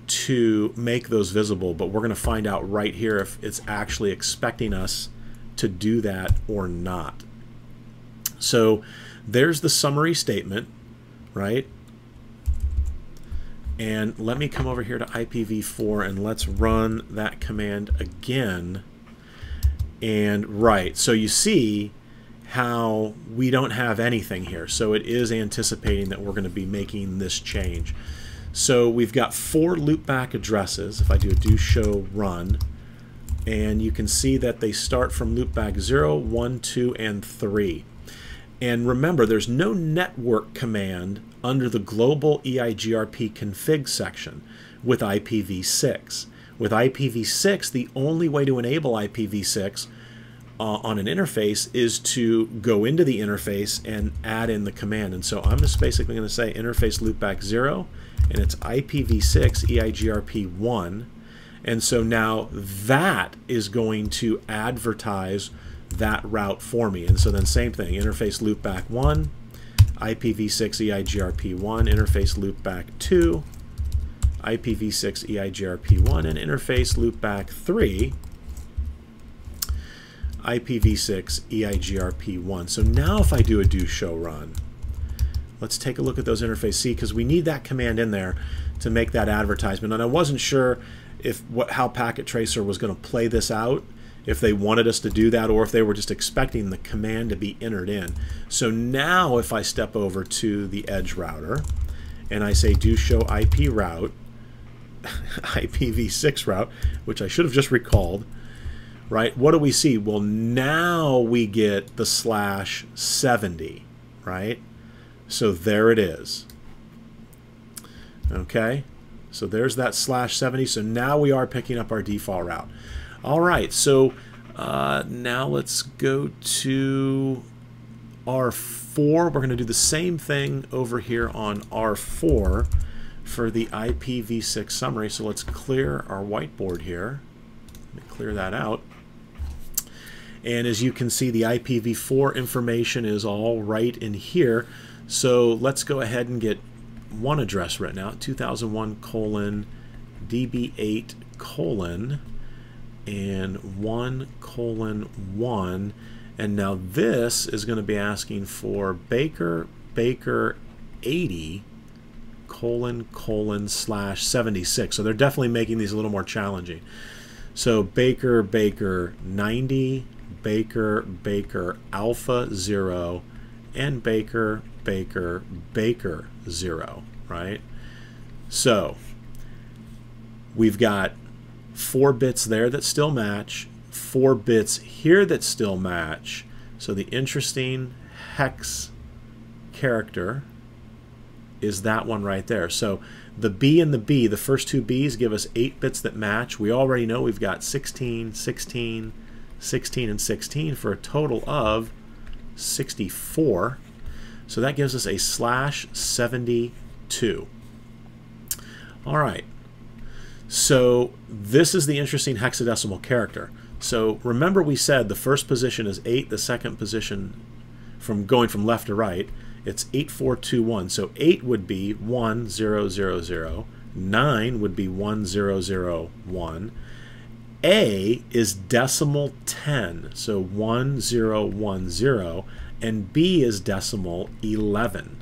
to make those visible, but we're going to find out right here if it's actually expecting us to do that or not. So there's the summary statement, right? And let me come over here to IPv4 and let's run that command again. And right, so you see how we don't have anything here. So it is anticipating that we're going to be making this change. So we've got 4 loopback addresses. If I do show run, and you can see that they start from loopback 0, 1, 2, and 3. And remember, there's no network command under the global EIGRP config section with IPv6. With IPv6, the only way to enable IPv6 on an interface is to go into the interface and add in the command. And so I'm just basically going to say interface loopback 0, and it's IPv6 EIGRP1. And so now that is going to advertise that route for me. And so then same thing, interface loopback 1, IPv6 EIGRP1, interface loopback 2, IPv6 EIGRP1, and interface loopback 3, IPv6 EIGRP1. So now if I do a do show run, Let's take a look at those interface C, because we need that command in there to make that advertisement. And I wasn't sure if how PacketTracer was going to play this out, if they wanted us to do that, or if they were just expecting the command to be entered in. So now if I step over to the edge router and I say do show IP route, IPv6 route, which I should have just recalled, right? What do we see? Well, now we get the /70, right? So there it is. Okay, so there's that /70. So now we are picking up our default route. All right, so now let's go to R4. We're going to do the same thing over here on R4 for the IPv6 summary. So let's clear our whiteboard here. Let me clear that out. And as you can see, the IPv4 information is all right in here. So let's go ahead and get one address written out, 2001:db8:, and 1:1. And now this is going to be asking for Baker 80::/76. So they're definitely making these a little more challenging. So Baker 90, Baker Alpha 0, and Baker 0, right? So we've got 4 bits there that still match, 4 bits here that still match. So the interesting hex character is that one right there. So the B and the B, the first 2 B's give us 8 bits that match. We already know we've got 16, 16, 16, and 16 for a total of 64. So that gives us a /72. All right. So this is the interesting hexadecimal character. So remember we said the first position is 8, the second position from going from left to right, it's 8421. So 8 would be 1000, 9 would be 1001. A is decimal 10, so 1010, and B is decimal 11.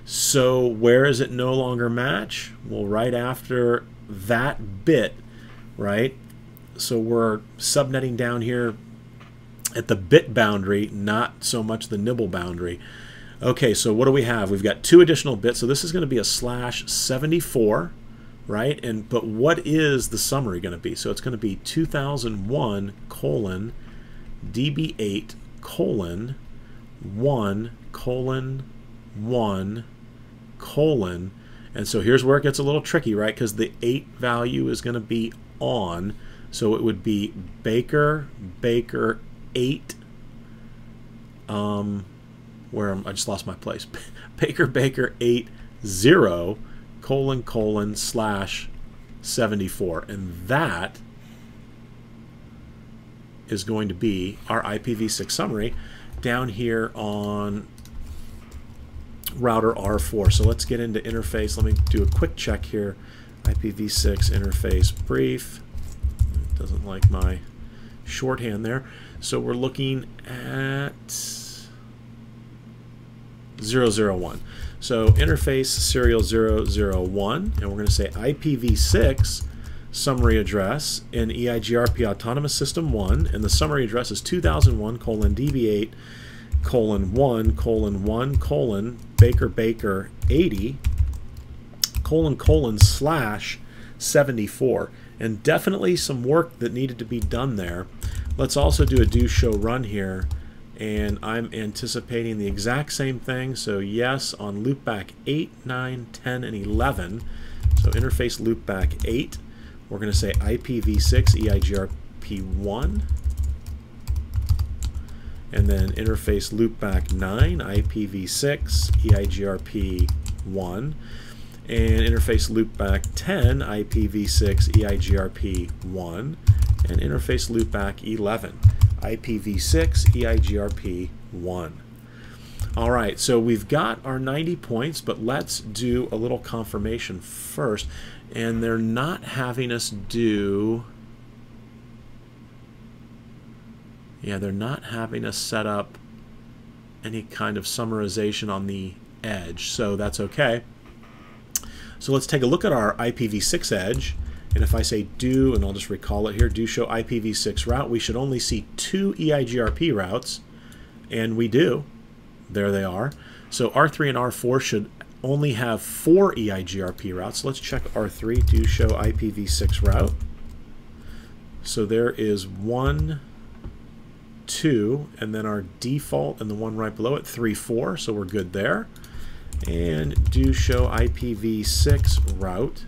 So where is it no longer match? Well, right after that bit, right? So we're subnetting down here at the bit boundary, not so much the nibble boundary. Okay, so what do we have? We've got 2 additional bits, so this is going to be a /74, right? But what is the summary going to be? So it's going to be 2001:db8:1:1:, and so here's where it gets a little tricky, right? Because the 8 value is going to be on, so it would be Baker 8. I just lost my place. Baker 8 0:/74, and that is going to be our IPv6 summary down here on router R4. So let's get into interface. Let me do a quick check here. IPv6 interface brief. It doesn't like my shorthand there. So we're looking at 001. So interface serial 001, and we're going to say IPv6 summary address in EIGRP Autonomous System 1, and the summary address is 2001:db8:1:1: Baker 80:/74, and definitely some work that needed to be done there. Let's also do a do show run here, and I'm anticipating the exact same thing. So yes, on loopback 8, 9, 10, and 11. So interface loopback 8, we're going to say IPv6 EIGRP1, and then interface loopback 9, IPv6 EIGRP1, and interface loopback 10, IPv6 EIGRP1, and interface loopback 11, IPv6 EIGRP1. All right, so we've got our 90 points, but let's do a little confirmation first. And they're not having us do... Yeah, they're not having us set up any kind of summarization on the edge, so that's okay. So let's take a look at our IPv6 edge, and if I say do, and I'll just recall it here, do show IPv6 route, we should only see 2 EIGRP routes, and we do. There they are. So R3 and R4 should only have 4 EIGRP routes. Let's check R3, do show IPv6 route. So there is 1, 2, and then our default and the one right below it, 3, 4, so we're good there. And do show IPv6 route.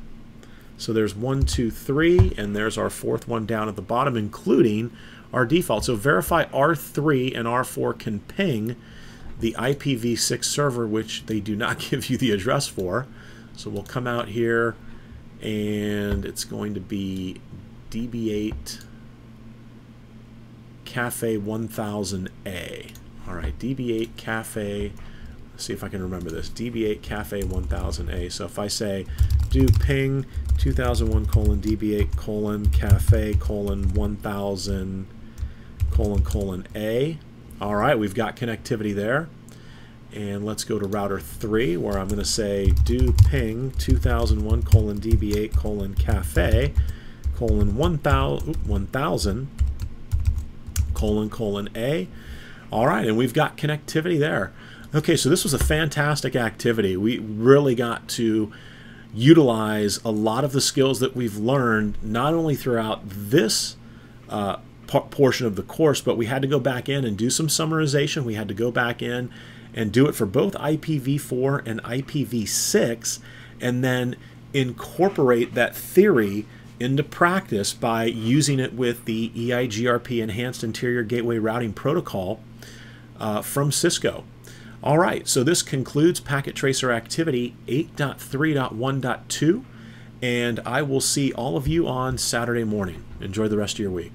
So there's 1, 2, 3, and there's our 4th one down at the bottom, including our default. So verify R3 and R4 can ping the IPv6 server, which they do not give you the address for. So we'll come out here, and it's going to be DB8 Cafe 1000A. All right, DB8 Cafe, let's see if I can remember this, DB8 Cafe 1000A. So if I say do ping 2001 DB8 Cafe 1000 A. All right, we've got connectivity there. And let's go to router 3, where I'm going to say do ping 2001 DB8 Cafe 1000 A. All right, and we've got connectivity there. Okay, so this was a fantastic activity. We really got to utilize a lot of the skills that we've learned, not only throughout this portion of the course, but we had to go back in and do some summarization. We had to go back in and do it for both IPv4 and IPv6, and then incorporate that theory into practice by using it with the EIGRP Enhanced Interior Gateway Routing Protocol from Cisco. All right, so this concludes PacketTracer activity 8.3.1.2, and I will see all of you on Saturday morning. Enjoy the rest of your week.